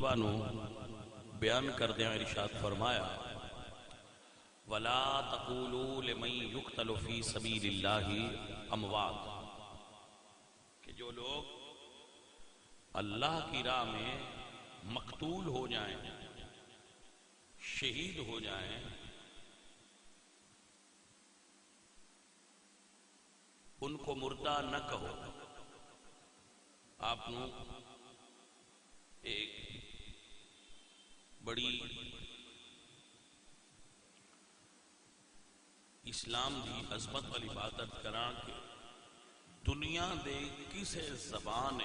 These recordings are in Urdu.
خطبہ نو بیان کردیاں ارشاد فرمایا وَلَا تَقُولُوا لِمَن يُقْتَلُ فِي سَبِيلِ اللَّهِ اموات، کہ جو لوگ اللہ کی راہ میں مقتول ہو جائیں، شہید ہو جائیں، ان کو مردہ نہ کہو۔ آپ نو ایک بڑی اسلام دی عظمت والی عبادت کراں کہ دنیا دے کسے زبان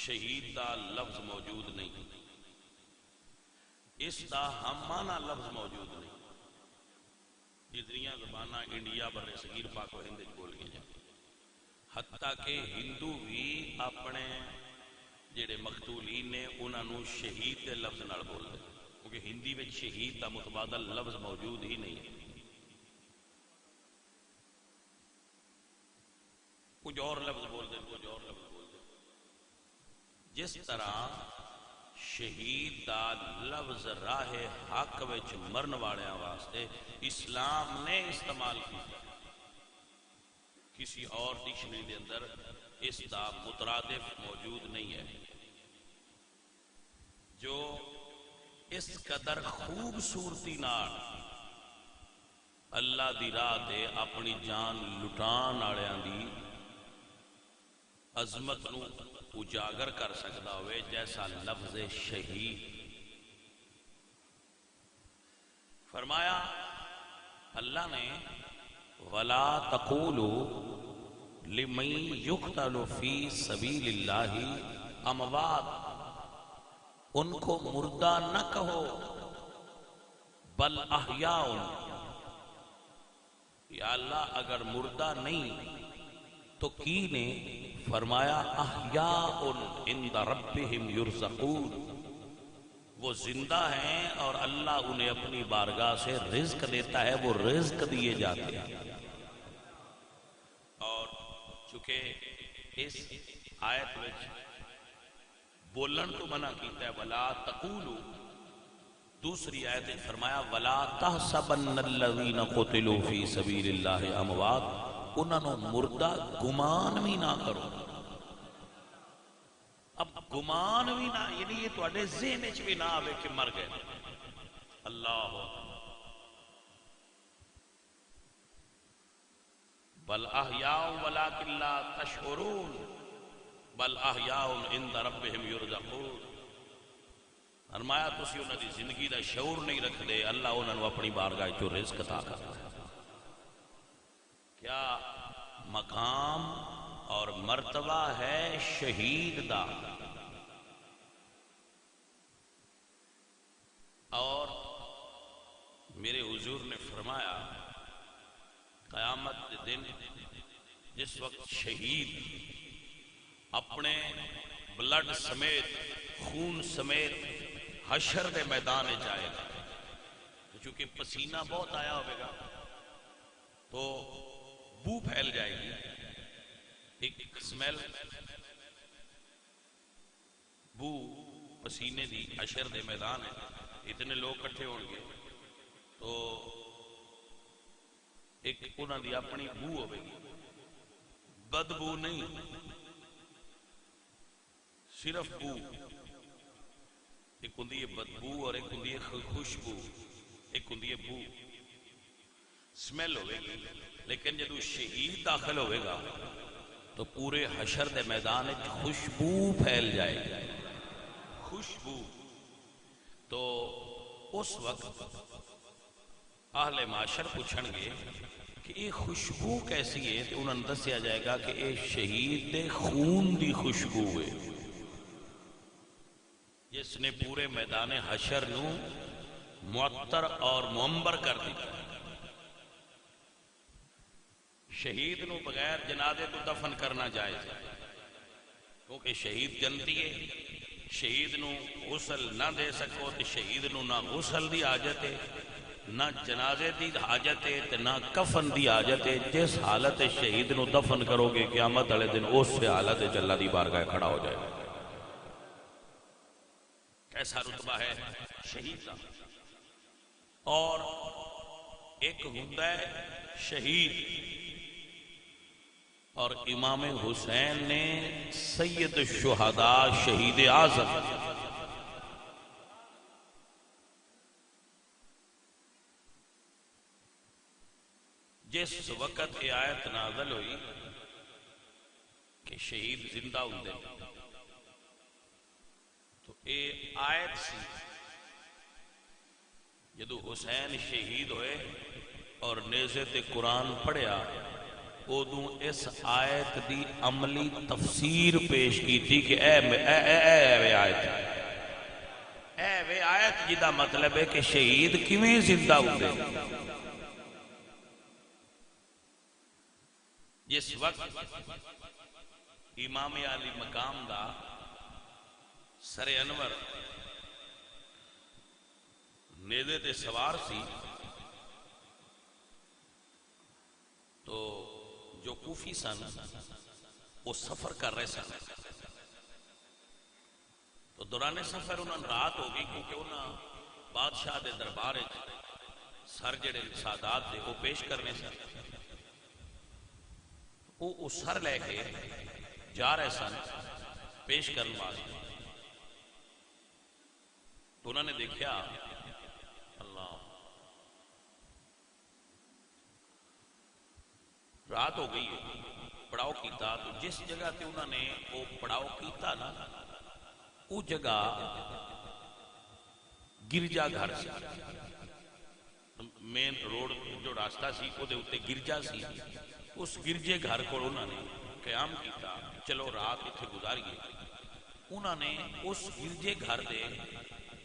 شہید دا لفظ موجود نہیں، اس دا ہم معنی لفظ موجود نہیں۔ جتنیاں زبانہ انڈیا بر صغیر پاک و ہند بول گئے جائیں، حتیٰ کہ ہندو بھی اپنے جڑے مقتولین نے انہاں نو شہید دے لفظ نال بول دے، کیونکہ ہندی میں شہید دا متبادل لفظ موجود ہی نہیں ہے۔ کچھ اور لفظ بول دیں، کچھ اور لفظ بول دیں۔ جس طرح شہید دا لفظ راہ حق وچ مرن والے واسطے اسلام نے استعمال کیا، کسی اور ڈکشنری دے اندر اس دا مترادف موجود نہیں ہے۔ جو اس قدر خوبصورتی نال اللہ دی راہ تے اپنی جان لٹان والےاں دی عظمت نو اجاگر کر سکتا ہوئے جیسا لفظ شہید۔ فرمایا اللہ نے وَلَا تَقُولُوا لِمَن يُقْتَلُ فِي سَبِيلِ اللَّهِ اموات، ان کو مردہ نہ کہو، بل احیاء، یا اللہ اگر مردہ نہیں تو کی نے فرمایا احیاء عند ربہم یرزقون، وہ زندہ ہیں اور اللہ انہیں اپنی بارگاہ سے رزق دیتا ہے، وہ رزق دیے جاتے ہیں۔ اور چونکہ اس آیت میں بولن تو منع کیتا ہے وَلَا تَقُولُوا، دوسری آیت میں فرمایا وَلَا تَحْسَبَنَّ الَّذِينَ قُتِلُوا فِي سَبِيلِ اللَّهِ اموات، انہوں مردہ گمان بھی نہ کرو۔ اب گمان بھی نہ، یعنی یہ تو اڈے ذہن وچ بھی نہ آوے کہ مر گئے۔ اللہ بل احیاء ولکن لا تشعرون، بل احیاء عند ربہم یرزقون۔ فرمایا تسی انہاں دی زندگی دا شعور نہیں رکھ دے، اللہ انہاں نو اپنی بارگاہ چوں رزق عطا کرتا ہے۔ کیا مقام اور مرتبہ ہے شہید دا، اور میرے حضور نے فرمایا قیامت کے دن جس وقت شہید اپنے بلڈ سمیت خون سمیت حشر دے میدان جائے گا، چونکہ پسینہ بہت آیا ہوئے گا تو بو پھیل جائے گی، ایک سمیل بو پسینے دی حشر دے میدان ہے، اتنے لوگ کٹھے ہوں گے تو ایک انہاں دی اپنی بو ہوئے گی، بدبو نہیں، صرف بو، ایک ہوں دی بدبو اور ایک ہوں دی خوشبو، ایک ہوں دی بو، سمیل ہوئے گی۔ لیکن جدو شہید داخل ہوئے گا تو پورے حشر دے میدان ایک خوشبو پھیل جائے گی، خوشبو۔ تو اس وقت اہل معاشر پوچھن گے کہ یہ خوشبو کیسی ہے، تو انہوں نے دسیا جائے گا کہ یہ شہید دے خون دی خوشبو ہے، جس نے پورے میدان حشر نو معطر اور معمبر کر دیا۔ شہید نو بغیر جنازے تو دفن کرنا جائز ہے، کیونکہ شہید جنتی ہے، شہید نو غسل نہ دے سکو تو شہید نو نہ غسل دی حاجت ہے، نہ جنازے دی حاجت ہے، نہ کفن دی حاجت ہے۔ جس حالت شہید نو دفن کرو گے قیامت والے دن اس سے حالت اللہ دی بارگاہ کھڑا ہو جائے گا۔ کیسا رتبہ ہے شہید کا. اور ایک ہوندا ہے شہید، اور امام حسین نے سید الشہداء شہید اعظم. جس وقت یہ آیت نازل ہوئی کہ شہید زندہ ہوندے تو یہ آیت سی جدو حسین شہید ہوئے اور نیزے تے قرآن پڑھیا ادوں اس آیت دی عملی تفسیر پیش کی تھی کہ اے آیت جدا مطلب ہے کہ شہید کیویں زندہ ہوندے. جس وقت امام علی مقام دا سر انور نیزے تے سوار سی تو جو کوفی سن وہ سفر کر رہے سن. تو دوران سفر انہوں نے رات ہو گئی کیونکہ انہوں بادشاہ دے دربار سر جڑے سادات دے وہ پیش کرنے سن. وہ سر لے کے جا رہے سن پیش کرنے واسطے. تو انہوں نے دیکھا اللہ رات ہو گئی پڑاؤ کیتا. تو جس جگہ تے انہوں نے وہ پڑاؤ کیتا نا وہ جگہ گرجا گھر سی. مین روڈ جو راستہ سی وہ دے اتے گرجا سی. اس گرجے گھر کو انہوں نے قیام کیتا چلو رات اتنے گزاریے. انہوں نے اس گرجے گھر دے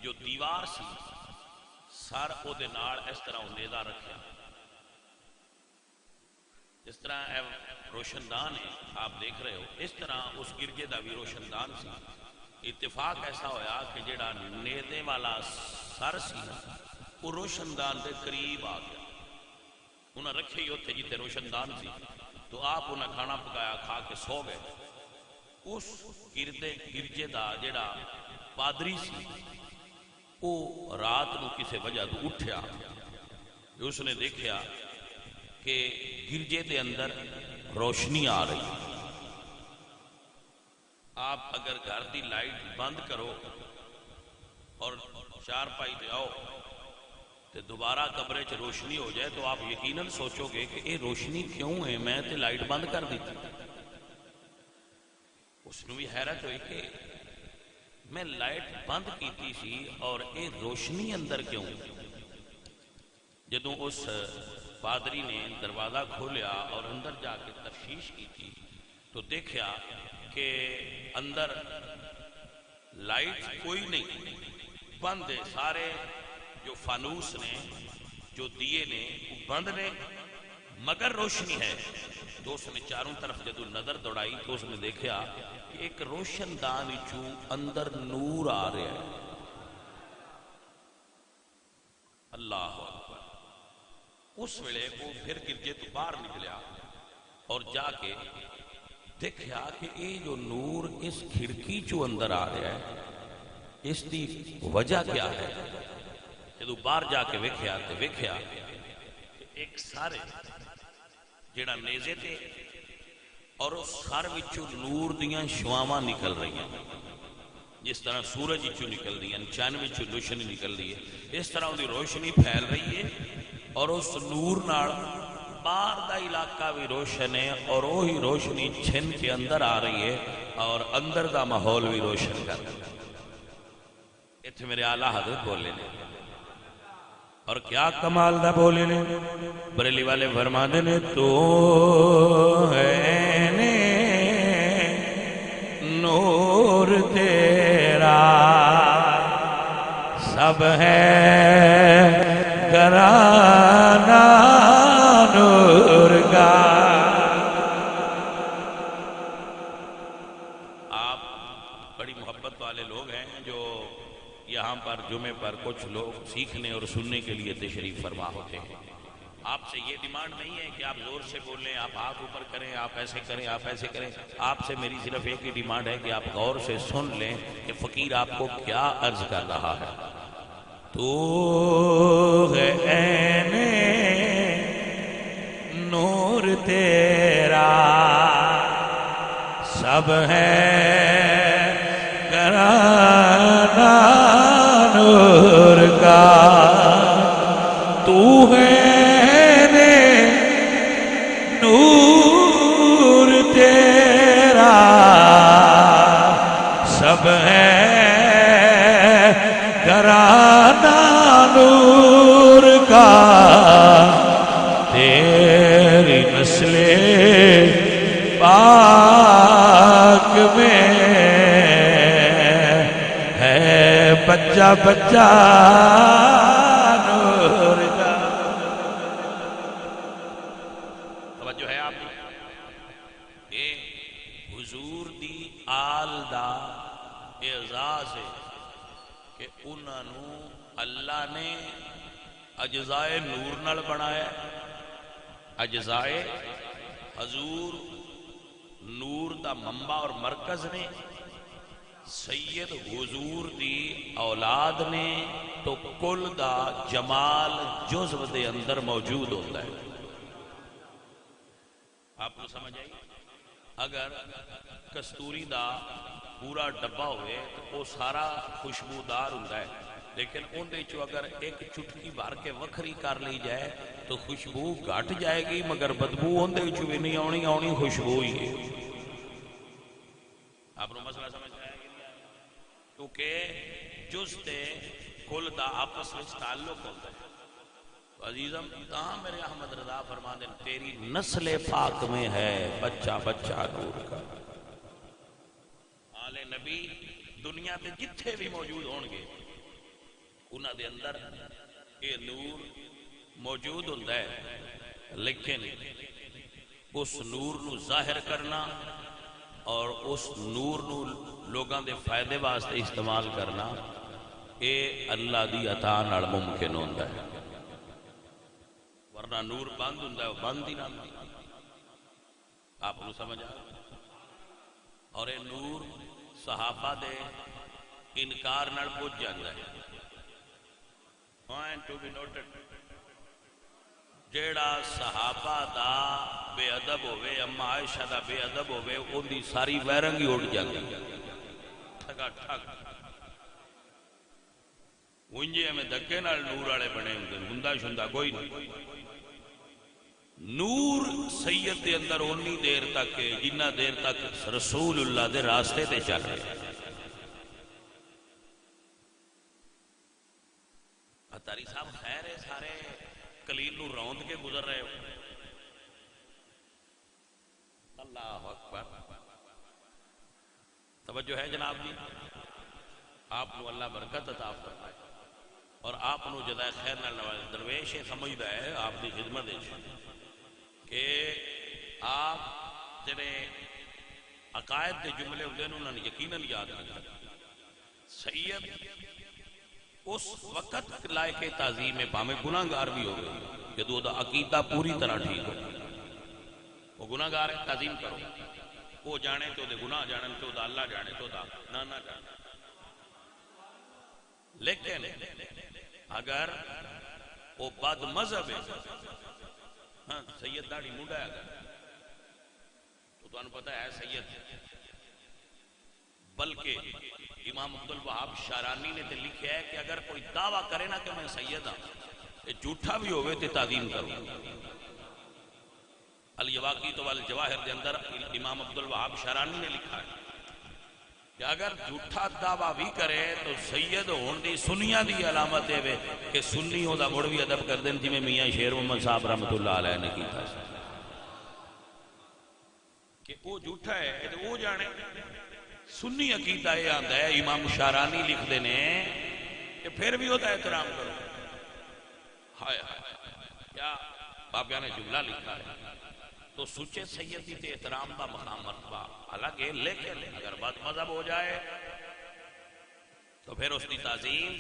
جو دیوار سی سر او دے نال اس طرح نیزہ رکھا. اس طرح روشن دان ہے آپ دیکھ رہے ہو اس طرح اس گرجے دا بھی روشن دان سی. اتفاق ایسا ہویا کہ جڑا نیزے والا سر سی وہ روشن دان دے قریب آ گیا. انہوں نے رکھے ہی ہوتے جیتے روشن دان سی. تو آپ انہیں کھانا پکایا کھا کے سو گئے. اس گرجے دا جڑا پادری سی وہ رات نو کسی وجہ تو اٹھیا. اس نے دیکھا کہ گرجے دے اندر روشنی آ رہی. آپ اگر گھر دی لائٹ بند کرو اور چار پائی پہ آؤ تو دوبارہ کمرے چ روشنی ہو جائے تو آپ یقیناً سوچو گے کہ یہ روشنی کیوں ہے میں تے لائٹ بند کر دیتی. اس نے بھی حیرت ہوئی کہ میں لائٹ بند کیتی سی اور یہ روشنی اندر کیوں. جدوں اس پادری نے دروازہ کھولیا اور اندر جا کے تفتیش کی تھی تو دیکھا کہ اندر لائٹ کوئی نہیں بند ہے. سارے جو فانوس نے جو دیے نے وہ بند نے مگر روشنی ہے. تو اس نے چاروں طرف جدو نظر دوڑائی تو اس نے دیکھا کہ ایک روشن دان چوں اندر نور آ رہا ہے. اللہ اکبر. اس ویلے وہ پھر گرجے تو باہر نکلیا اور جا کے دیکھا کہ یہ جو نور اس کھڑکی چوں اندر آ رہا ہے اس دی وجہ کیا ہے. جدو باہر جا کے ویکھیا تے ویکھیا ایک سارے جڑا نیزے تے اور اس سر وچوں نور دیاں شواواں نکل رہی ہیں جس طرح سورج وچوں نکل دی ہیں چاند وچوں روشنی نکل دی ہے. اس طرح دی روشنی پھیل رہی ہے اور اس نور نال باہر دا علاقہ بھی روشن ہے اور وہی روشنی چھن کے اندر آ رہی ہے اور اندر دا ماحول بھی روشن کر رہا ہے. اتنے میرے اعلیٰ حضرت بولے نے اور کیا کمال دا بولے نے. بریلی والے فرماتے نے تو ہے نے نور تیرا سب ہے گھرانہ نور کا. آپ بڑی محبت والے لوگ ہیں جو یہاں پر جمعے پر کچھ لوگ سیکھنے اور سننے کے لیے تشریف فرما ہوتے ہیں. آپ سے یہ ڈیمانڈ نہیں ہے کہ آپ زور سے بولیں، آپ ہاتھ اوپر کریں، آپ ایسے کریں، آپ ایسے کریں. آپ سے میری صرف ایک ہی ڈیمانڈ ہے کہ آپ غور سے سن لیں کہ فقیر آپ کو کیا عرض کر رہا ہے. تو ہے عین نور تیرا، سب ہے گھرانہ نور کا. تو ہے نور تیرا، سب ہے گھرانہ نور کا. تیری نسل پاک میں ہے بچہ بچہ نور کا. توجہ ہے آپ یہ حضور دی آل دا اعزاز ہے کہ انہاں نو اللہ نے اجزائے نور نال بنایا. اجزائے حضور نور دا منبع اور مرکز نے. سید حضور دی اولاد نے تو کل دا جمال جزو دے اندر موجود ہوتا ہے. آپ کو سمجھ آئی؟ اگر کستوری دا پورا ڈبہ ہوئے تو وہ سارا خوشبودار ہوتا ہے، لیکن اندے چو اگر ایک چٹکی بھر کے وکھری کر لی جائے تو خوشبو گھٹ جائے گی، مگر بدبو اندے چو بھی نہیں آنی، آنی خوشبو ہی ہے. آپ نے مسئلہ سمجھ آیا کہ نہیں؟ کیونکہ جز تے کل دا آپس میں تعلق ہوتا ہے. عزیزم کہاں میرے احمد رضا فرما دیں تیری نسل پاک میں ہے بچہ بچہ نور کا. آل نبی دنیا تے جتھے بھی موجود ہون گے انہاں دے اندر یہ نور موجود ہوتا ہے، لیکن اس نور نو ظاہر کرنا اور اس نور نو لوگاں دے فائدے واسطے استعمال کرنا اے اللہ دی عطا نال ممکن ہوتا ہے. ورنہ نور بند ہوتا ہے وہ بند ہی نہ ہوتا. آپ کو سمجھ آ؟ اور یہ نور صحابہ دے انکار نال پہنچ جاتا ہے. Point to be noted. جیڑا صحابہ دا بے ادب ہوئے، اما عائشہ دا بے ادب ہوئے، ان دی ساری ویرنگی اٹھ جاتی ٹھگا ٹھگ. انجے ہمیں دھکے نال نور والے بنے ہندہ شندہ کوئی نہیں. نور سید دے اندر اونی دیر تک جنہ دیر تک رسول اللہ دے راستے تے چل رہے. اتاری صاحب خیر ہے سارے کلیل نو روند کے گزر رہے ہو. اللہ اکبر. توجہ ہے جناب جی؟ آپ کو اللہ برکت عطا فرمائے اور آپ کو جزائے خیر نال نوازے. درویش یہ سمجھدا ہے آپ کی خدمت کہ آپ جڑے عقائد کے جملے ہوتے ہیں انہوں نے یقیناً یاد رکھا. سید اس وقت لائق تعظیم میں پامے گناہگار بھی ہو گئے جدو دا عقیدہ پوری طرح ٹھیک ہو. وہ گناہگار ہے تعظیم کرو، وہ جانے تو دے گناہ جانے تو دا اللہ جانے تو دا نہ جانے. لیکن اگر وہ بد مذہب ہے، ہاں سید داڑھی منڈا ہے اگر تو انہوں پتہ ہے سید. بلکہ امام عبدالوہاب شارانی نے تے لکھا ہے کہ اگر کوئی دعویٰ کرے نا کہ میں سید ہاں جھوٹا بھی ہوئے تے تعظیم کرو. الیواقیت والجواہر دے اندر امام عبدالوہاب شارانی نے لکھا ہے کہ اگر جھوٹا دعویٰ بھی کرے تو سید ہون دی سنیاں دی علامت ہے کہ سنی ہو دا مڑ بھی ادب کر دیں جی میں میاں شیر محمد صاحب رحمت اللہ علیہ نے کی تھا کہ وہ جھوٹا ہے تو وہ جانے. سنی عقیدہ یہ آتا ہے امام شارانی لکھ دینے کہ پھر بھی ہوتا ہے احترام کرو. ہائے ہائے کیا بابیاں نے جملہ لکھا ہے. تو سچے سیدی تے احترام کا مقام مرتبہ الگ ہے، لیکن اگر بد مذہب ہو جائے تو پھر اس کی تعظیم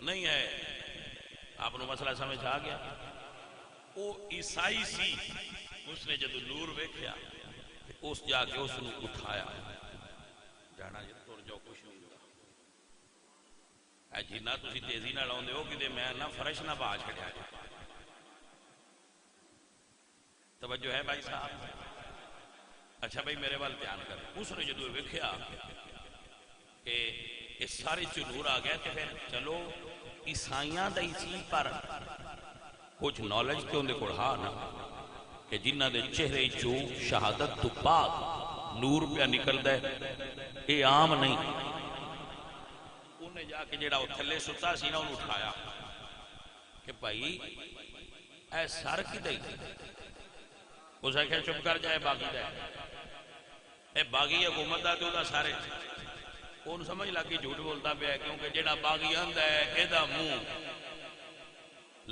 نہیں ہے. آپ کو مسئلہ سمجھ آ گیا؟ وہ عیسائی سی، اس نے جدو نور ویکھیا اس جا کے اس نے اٹھایا، جانا جی تر جاؤ کچھ نہیں ہوتا اے جنہ تسی تیزی نہ لاؤندے ہو کہ میں نہ فرش نہ پا چھڑیا جائے۔ توجہ ہے بھائی صاحب؟ اچھا بھائی میرے وال دھیان کر، اس نے جدو ویکھیا کہ اس سارے چ نور آ گیا، تو پھر چلو عیسائیاں دا اسی پر کچھ نالج تے اندے کول ہاں نا کہ جنہ دے چہرے چوں شہادت تو پاک نور پہ نکلدا ہے، اے عام نہیں۔ انہیں جا کے جڑا وہ تھلے ستا سی نا انہوں اٹھایا کہ بھائی اے سر کی دئی، اس نے کہا چپ کر جائے باغی دا اے باغی حکومت دا تے دا سارے انہوں سمجھ لگی جھوٹ بولتا پیا ہے، کیونکہ جڑا باغی آندا ہے اے دا منہ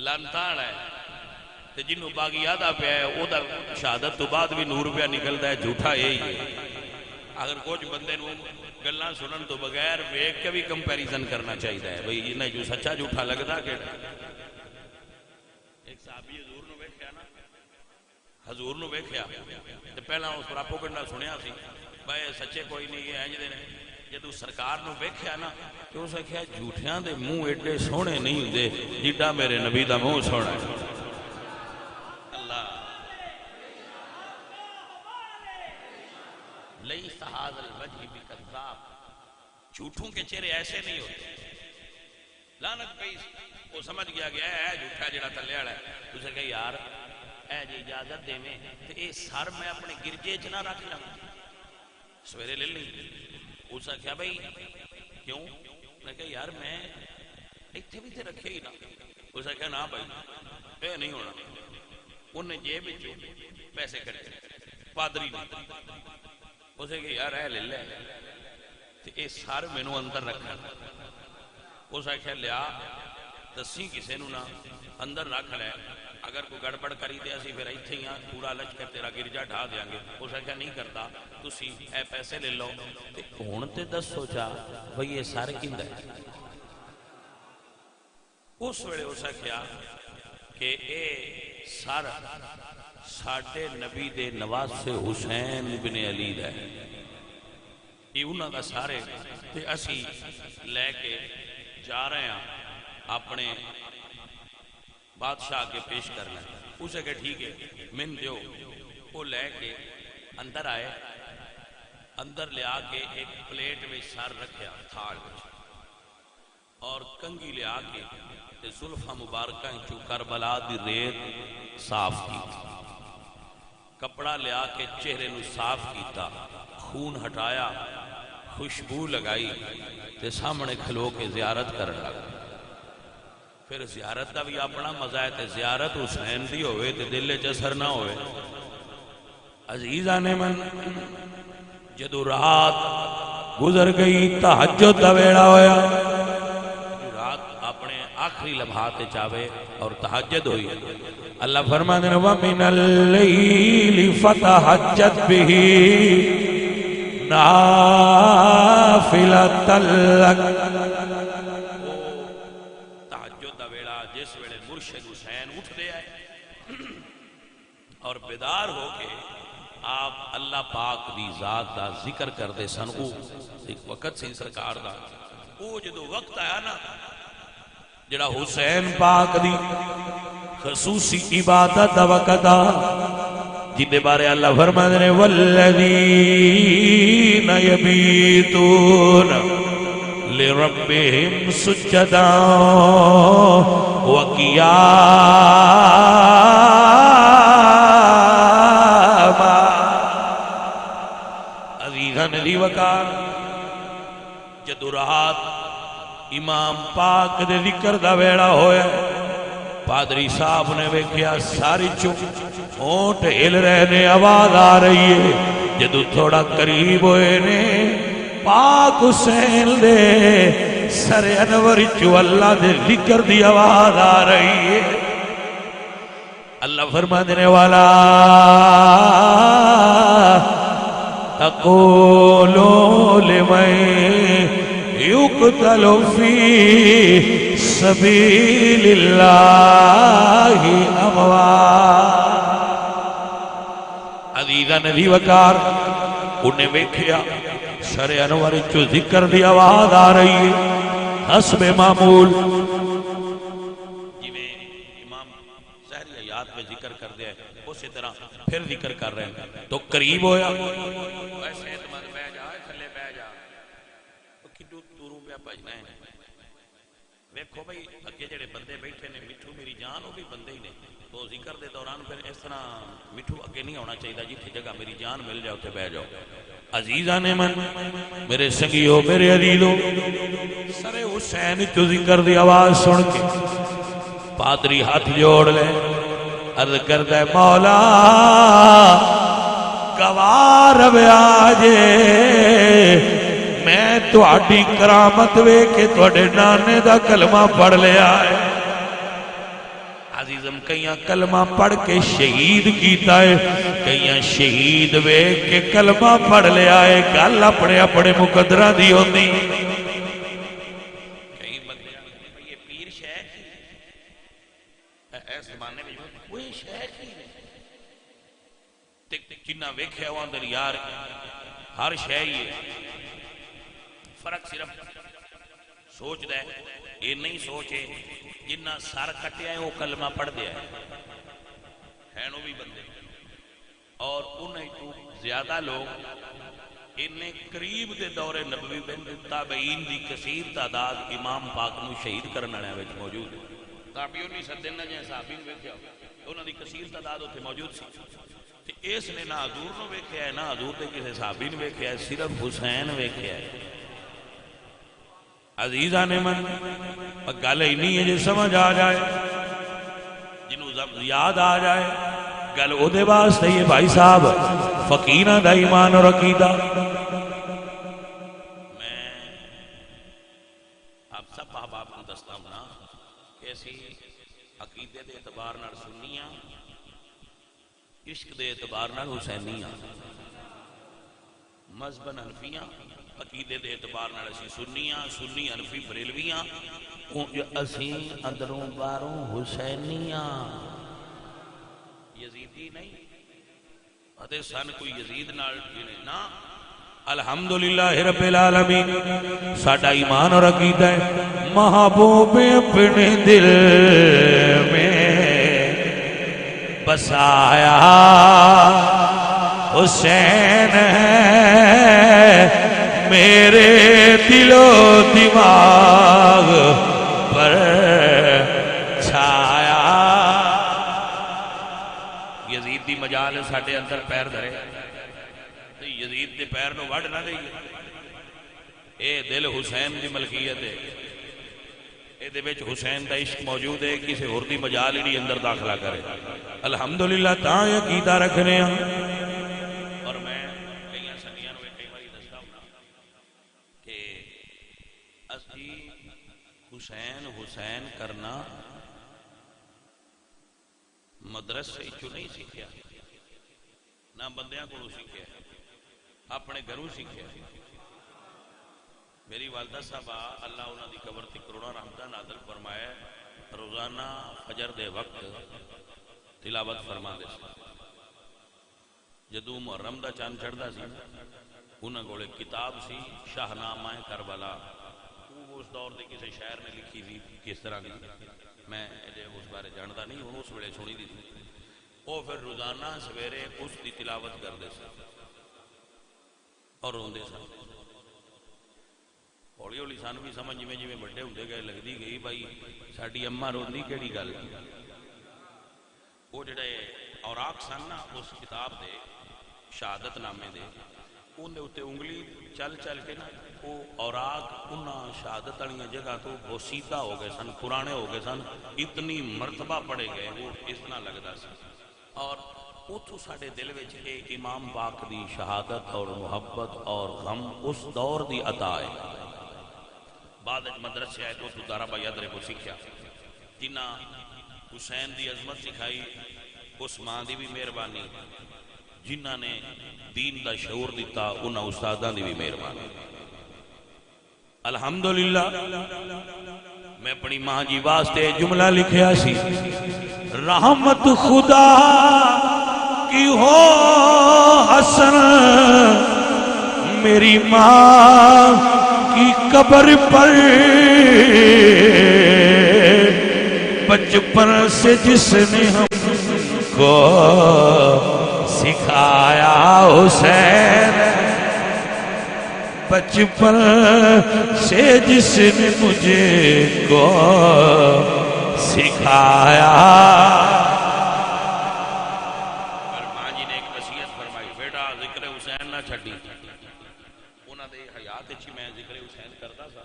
لانتان ہے، تے جنوں باغی آدھا پیا ہے او دا شہادت تو بعد بھی نور پیا نکلدا ہے، جھوٹا یہی ہے۔ اگر کچھ بندے نو گلاں سنن تو بغیر ویکھ کے بھی کمپیریزن کرنا چاہیے ہے بھئی انہیں جو سچا جھوٹا لگدا کہ ایک صحابی حضور نو ویکھیا نا، حضور نو ویکھیا تے پہلا اس پراپوگنڈا سنیا سی بھائی سچے کوئی نہیں ہے انج دے نے، جدو سرکار نو ویکھیا نا تو اس آکھیا جھوٹیاں دے منہ ایڈے سونے نہیں ہوندے جڈا میرے نبی دا منہ سونا ہے۔ اللہ لیس ھذا الوجہ بکذاب، جھوٹوں کے چہرے ایسے نہیں ہوتے۔ لعنت پئی وہ سمجھ گیا ہے جھوٹا جڑا تلے والا ہے، اسے کہ یار اے جی اجازت دے میں تے اے سر میں اپنے گرجے چ نہ رکھ لوں، سویرے لے لیں۔ اس نے کہا بھائی کیوں؟ میں کہا یار میں اتنے بھی تے رکھے ہی نا۔ اس نے کہا نا بھائی اے نہیں ہونا۔ انہیں جیب وچوں پیسے کٹے پادری نے، اس نے کہا یار اے لے لے تے اے سر مینوں اندر رکھنا۔ اس نے کہا لیا دسی کسے نو نہ اندر رکھ لے، اگر کوئی گڑبڑ کری دے اسی پھر ایتھے ہی پورا لچ کر تیرا گرجا ڈھا دیاں گے۔ اس نے کہا نہیں کرتا، تسی اے پیسے لے لو تے ہن تے دسو چا بھئی یہ سر کیندا ہے؟ اس ویلے اس نے کہا کہ اے سر ساڈے نبی دے نواسے حسین بن علی دا ہے، یہ انہاں دا سارے تے اسی لے کے جا رہے ہیں اپنے بادشاہ کے پیش کرنا۔ اسے کہ ٹھیک ہے من دیو، وہ لے کے اندر آئے، اندر لے آ کے ایک پلیٹ میں سر رکھیا تھال اور کنگھی لے آ کے تے زلفاں مبارکہ چوں کربلا دی ریت صاف کی، کپڑا لے آ کے چہرے نو صاف کیتا، خون ہٹایا، خوشبو لگائی تے سامنے کھلو کے زیارت کرن لگا۔ پھر زیارت دا بھی اپنا مزہ ہے تے زیارت حسین دی ہوئے تے دل چ اثر نہ ہوئے۔ عزیزان من جدو رات گزر گئی تہجد دا ویلا ہویا، رات اپنے آخری لمحات چاوے اور تہجد ہوئی، اللہ فرماتے ہیں وَمِنَ اللَّيْلِ فَتَہجد بِهِ نافلۃ لک۔ تہجد دا ویلا جس ویلے مرشد حسین اٹھ دے آئے اور بیدار ہو کے آپ اللہ پاک دی ذات دا ذکر کر دے سن، او ایک وقت سی سرکار دا، او جدو وقت آیا نا جڑا حسین پاک دی خصوصی عبادت دا وقت آ، جن بارے اللہ فرماتے ہیں والذین یبیتون لربہم سجدا وقیاما۔ عزیزان دی وقار جدو رات امام پاک دے ذکر دا ویڑا ہویا، پادری صاحب نے ویکھیا ساری چپ ہونٹ ہل رہے نے، آواز آ رہی ہے۔ جدو تھوڑا قریب ہوئے نے پاک حسین دے سر انور چو اللہ دے ذکر دی آواز آ رہی ہے۔ اللہ فرما دینے والا تقولو لمن يقتل في سبيل الله اموات. عزیزہ ندی وقار انہیں ویکھیا شر انور چو ذکر دی آواز آ رہی ہے حسب معمول. اسی طرح پھر ذکر کر رہے ہیں تو قریب ہویا ویکھو بھائی اگے جڑے بندے بیٹھے نے مٹھو میری جان وہ بھی بندے ہی نے تو ذکر دے دوران پھر اس طرح مٹھو اگے نہیں ہونا چاہیے جتھے جگہ میری جان مل جائے اتنے بہ جاؤ. عزیزان من میرے سنگیو میرے عزیزو سر حسین چو ذکر دی آواز سن کے پادری ہاتھ جوڑ لے عرض کردہ مولا گوار بیاجے میں تو آڈی کرامت وے کہ توڑے نانے دا کلمہ پڑھ لیا ہے. عزیزم کئیاں کلمہ پڑھ کے شہید کیتا ہے کئیاں شہید وے کہ کلمہ پڑھ لیا ہے. گل اپنے اپنے مقدرہ دی ہوندی کئی بندے یہ پیر شیخ ایس زمانے میں وہی شیخ ہی کنا ویکھے ہوا اندر یار ہر شے ہی فرق صرف سوچ دے یہ نہیں سوچے جنہ سر کٹیا ہے وہ کلمہ پڑھ دیا ہے نو بھی بندے اور انہیں تو زیادہ لوگ انہیں قریب دے دور نبوی بن تابعین دی کثیر تعداد امام پاک نو شہید کرنے والے وچ موجود ہے. تابعین نہیں سدن نہ جائے صحابین ویکھیا انہاں دی کثیر تعداد اتنے موجود سی. اس نے نہ حضور نو ویکھیا ہے نہ حضور دے کسی صحابی نے ویکھیا ہے صرف حسین ویکھیا ہے. عزیزان من گل ہی نہیں ہے جی سمجھ آ جائے جنہوں یاد آ جائے گل او دے واسطے یہ بھائی صاحب فقیرہ دا ایمان اور عقیدہ. میں آپ سب احباب کو دستا ہوں نا کیسی عقیدے دے اعتبار نال سنیاں عشق دے اعتبار نال حسینیاں مذہباً حنفیاں عقیدے دے اعتبار نال اسی سنیاں سنی حنفی بریلویاں اسی اندروں باروں حسینیاں یزیدی نہیں ادھے سن کوئی یزید نال نا. الحمدللہ رب العالمین ساڈا ایمان اور عقیدہ ہے محبوب اپنے دل میں بسایا حسین ہے میرے دل و دماغ پر چھایا. یزید دی مجال ساڈے اندر پیر دھرے یزید دے پیر نو وڈ نہ دئیے. اے دل حسین دی ملکیت ہے اے دے وچ حسین دا عشق موجود ہے کسی اور دی مجال ہی نہیں اندر داخلہ کرے. الحمدللہ تاں عقیدہ رکھنے ہیں. اور میں کئی سنگیاں نو کئی باری دستا ہوں کہ اسی حسین حسین کرنا مدرسے چوں نہیں سیکھیا نہ بندیاں کو سیکھیا اپنے گھروں سیکھیا. میری والدہ صاحبہ اللہ انہاں دی قبر تے کروڑاں رحمتاں نازل فرمائے روزانہ فجر دے وقت تلاوت فرما دے جدوں محرم دا چاند چڑھدا سی انہاں کول کتاب سی شاہنامہ کربلا اس دور دے کسی شاعر نے لکھی تھی کس طرح دی میں اس بارے جانتا نہیں ہوں اس ویلے سنی دی تھی. وہ پھر روزانہ سویرے اس دی تلاوت کرتے سن اور روندے سن. ہولی ہولی سان بھی سمجھ جویں جویں بڑے ہوندے گئے لگتی گئی بھائی ساڈی اما روندی کیڑی گل. وہ جڑے اوراق سن نا اس کتاب دے شہادت نامے دے اندر اتنے انگلی چل چل کے نا وہ اوراق انہاں شہادت والی جگہ تو بوسیدہ ہو گئے سن پرانے ہو گئے سن اتنی مرتبہ پڑے گئے وہ اس طرح لگتا سی. اور اتو ساڈے دل وچ اے امام پاک دی شہادت اور محبت اور غم اس دور دی عطا ہے. بعد مدرسے آئے تو دارا با یادرے کو سیکھیا جنہ حسین دی عظمت سکھائی اس ماں دی بھی مہربانی جنہ نے دین دا شعور دیتا انہاں استاداں دی بھی مہربانی. الحمدللہ میں اپنی ماں جی واسطے جملہ لکھیا سی، رحمت خدا کی ہو حسن میری ماں کی قبر پر، بچپن سے جس نے ہم کو سکھایا حسین، بچپن سے جس نے مجھے کو سکھایا۔ پر ماں جی نے ایک وصیت فرمائی، بیٹا ذکر حسین نہ چھڈی۔ انہاں دے حیات وچ میں ذکر حسین کرتا تھا،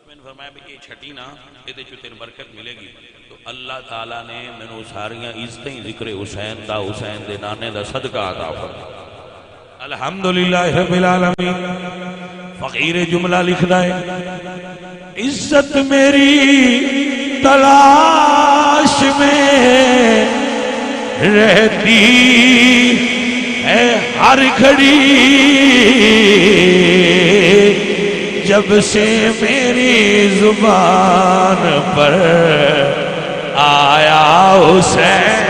میں نے فرمایا بھی یہ چھڈی نہ، یہ چ تین برکت ملے گی۔ تو اللہ تعالیٰ نے مینوں ساریاں عزتیں ذکر حسین دا، حسین دے نانے دا صدقہ عطا فرمایا۔ الحمدللہ رب العالمین۔ فقیر جملہ لکھدا ہے، عزت میری تلاش میں رہتی ہے ہر گھڑی، جب سے میری زبان پر آیا حسین،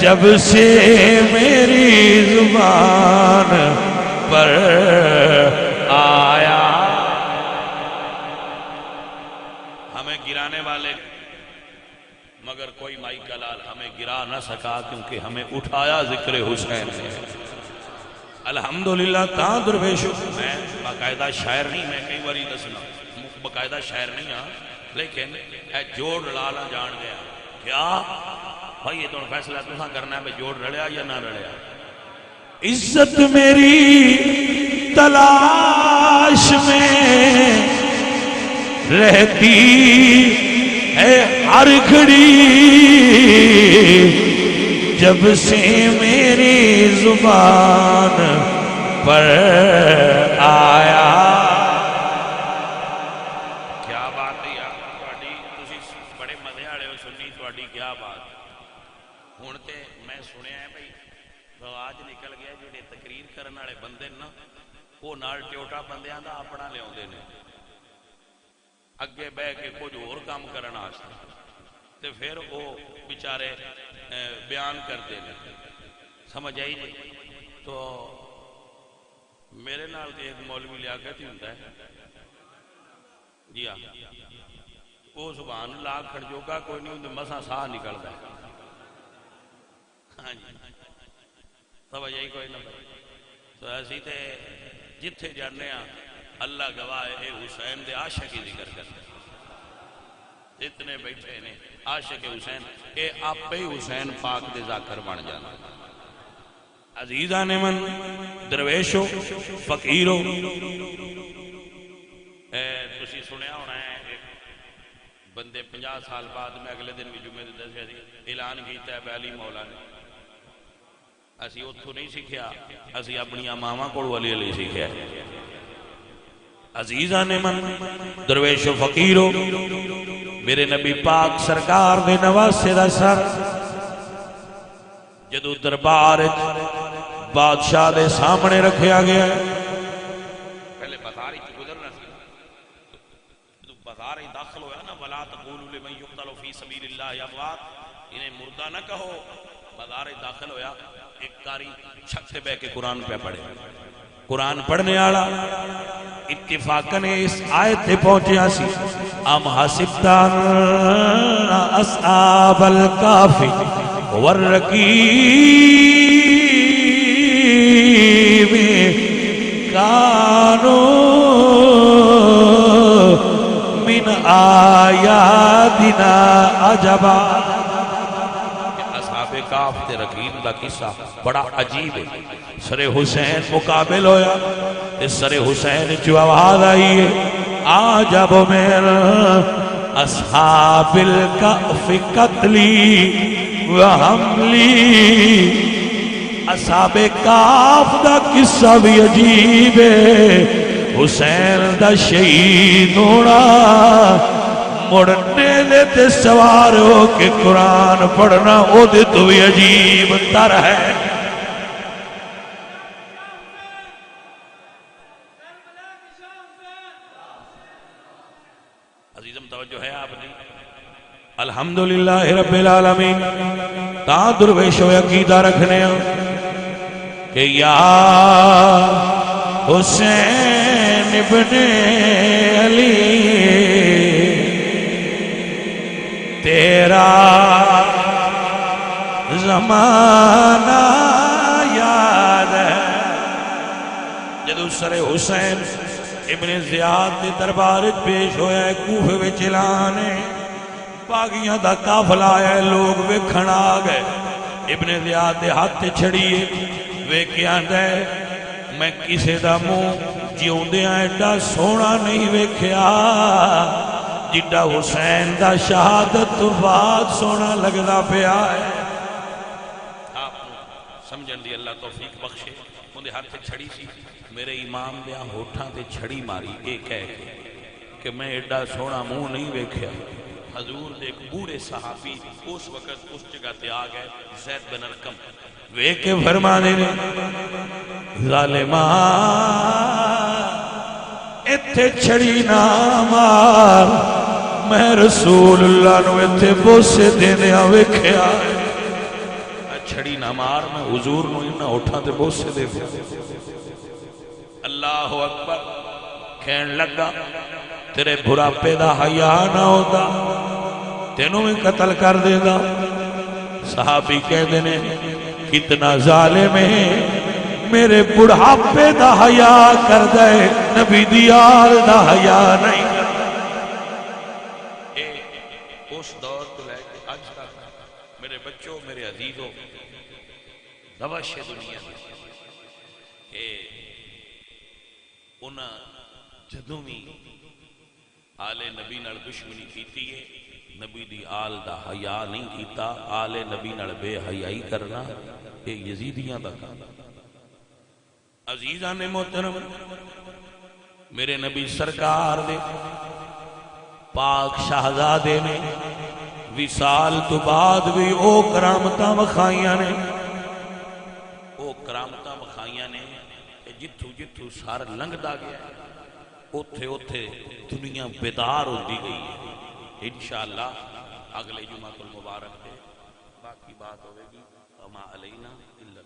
جب سے میری زبان پر آیا۔ ہمیں گرانے والے مگر کوئی مائی کا لال ہمیں گرا نہ سکا، کیونکہ ہمیں اٹھایا ذکر حسین نے۔ الحمدللہ تاں درویشو، میں باقاعدہ شاعر نہیں، میں کئی باری دسنا باقاعدہ شاعر نہیں ہاں، لیکن اے جوڑ لالا جان گیا کیا بھائی، یہ تو فیصلہ تساں کرنا ہے جوڑ رڑیا یا نہ رڑیا۔ عزت میری تلاش میں رہتی ہے ہر گھڑی، جب سے میری زبان پر آیا۔ کیا بات ہے یار، تسی بڑے مزے والے ہو سنی، تہاڈی کیا بات۔ ہن تے میں سنیا ہے بھائی رواج نکل گیا جڑے تقریر کرن والے بندے نا وہ نال ٹیوٹا بندیاں دا اپنا لیاوندے نے اگے بہ کے کچھ اور کام کرن واسطے، تے پھر وہ بیچارے بیان کرتے ہیں۔ سمجھ آئی جی؟ تو میرے نال تے ایک مولوی لیاقت ہی ہوندا ہے، جی ہاں، وہ سبحان اللہ کھڑ جوگا کوئی نہیں ہوں، مسا ساہ نکلدا ہے۔ ہاں جی، سمجھ آئی کوئی نہ بھائی؟ تو ایسی تے جتھے جانے ہاں اللہ گواہ ہے، اے حسین دے عاشق ہی ذکر کرتے اتنے بیٹھے نے عاشق حسین، اے آپ ہی حسین پاک دے ذاکر بن جانا۔ عزیزان من، درویشو، فقیرو، تسی سنیا ہونا ہے ایک بندے 50 سال بعد میں اگلے دن بھی جمعے دے دسیا سی اعلان کیتا ہے علی مولا نے، اسی اتھو نہیں سیکھیا، اسی اپنی ماواں کول ولی علی سیکھیا ہے۔ عزیزان من، درویش و فقیرو، میرے نبی پاک سرکار دے نواسے دا سر جدو دربار بادشاہ دے سامنے رکھیا گیا ہے، پہلے بازار ہی گزرنا سی، جدو بازار ہی داخل ہویا نا، وَلَا تَقُولُوا لِمَنْ يُقْتَلُ فِي سَبِيلِ اللَّهِ أَمْوَاتٌ، انہیں مردہ نہ کہو۔ بازار ہی داخل ہویا، ایک کاری چھت سے بہ کے قرآن پہ پڑھے، قرآن پڑھنے آلا اتفاقاً اس آیت تے پہنچیا سی، ام حسبت ان اصحاب الکہف والرقیم کانوا من آیاتنا عجبا۔ اصحاب کہف تے رقیم دا قصہ بڑا عجیب ہے۔ سر حسین مقابل ہویا، اس سر حسین جو آواز آئی ہے، عجب من اصحاب الکہف قتلی وحملی۔ اصحاب کہف دا قصہ بھی عجیب ہے، حسین دا شہید ہونا، مڑنے دے تے سوار ہو کے قرآن پڑھنا او دے تو بھی عجیب تر ہے۔ عزیزم توجہ ہے آپ نے؟ الحمدللہ رب العالمین تا درویش و عقیدہ رکھنے کہ یا حسین ابن علی تیرا زمانہ یاد ہے. جدو سر حسین ابن زیاد دے دربار پیش ہویا ہے کوفے وچ اعلان ہے باغیاں دا قافلہ آیا ہے لوگ ویکھن آ گئے. ابن زیاد دے ہاتھ چھڑیے ویکھ آندا ہے میں کسے دا منہ جیوندیاں ایڈا سونا نہیں ویکھیا جڈا حسین دا شہادت تو بعد سونا لگدا پیا ہے. آپ سمجھن دی اللہ توفیق بخشے. اندے ہاتھ چھڑی سی میرے امام دے ہونٹاں تے چھڑی ماری اے کہہ کے کہ میں ایڈا سونا منہ نہیں ویکھیا. حضور دے ایک بوڑھے صحابی اس وقت اس جگہ تے آ گئے زید بن ارقم ویکھ کے فرمانے نے ظالماں ایتھے چھڑی نہ مار میں رسول اللہ نو ایتھے بوسے دیندیاں ویکھیا. چھڑی نہ مار میں حضور نو انہاں ہونٹاں تے بوسے دے دیا. اللہ اکبر کہن لگا تیرے بڑھاپے دا حیا نہ ہوتا تینوں میں قتل کر دے گا. صحابی کہہ دینے کتنا ظالم ہے میرے بڑھاپے دا حیا کر دے نبی دی آل دا حیا نہیں کرتا. اس دور تو لے کے آج تک میرے بچوں میرے عزیزوں روش دنیا کہ انہاں جدوں بھی آل نبی نال دشمنی کیتی ہے نبی دی آل دا حیا نہیں کیتا. آل نبی نال بے حیائی کرنا یہ یزیدیاں دا کام. عزیزان محترم میرے نبی سرکار دے پاک شہزادے نے وصال تو بعد بھی او کرامتاں وکھائیاں نے او کرامتاں وکھائیاں نے جتھو جتھو سار لنگدا گیا اوتھے اوتھے دنیا بیدار ہوتی گئی ہے. انشاءاللہ اگلے جمعہ المبارک پہ باقی بات ہوئے گی وما علینا الا